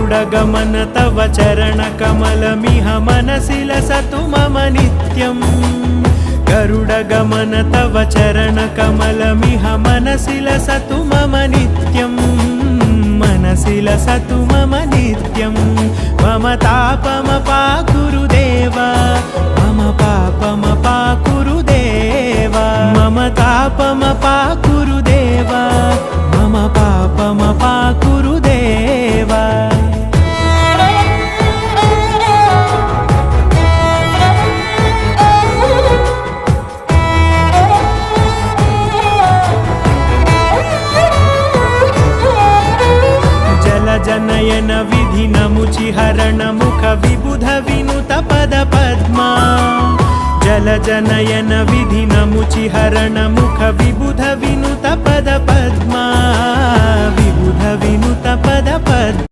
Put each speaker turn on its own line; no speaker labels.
गरुडगमन तव चरणकमलमिह मनसि लसतु मम नित्यम् गरुडगमन तव चरणकमलमिह मनसि लसतु मम नित्यम् मनसि लसतु मम नित्यम् मम तापमपाकुरु देव मम पापमपाकुरु देव मम तापमपाकुरु देव मम पापमपाकुरु देव जनयन विधिनमुचिहरण मुख विबुध विनुत पद पद्मा जल जनयन विधिनमुचिहरण मुख विबुध विनुत पद पद्मा विबुध विनुत पद पद्मा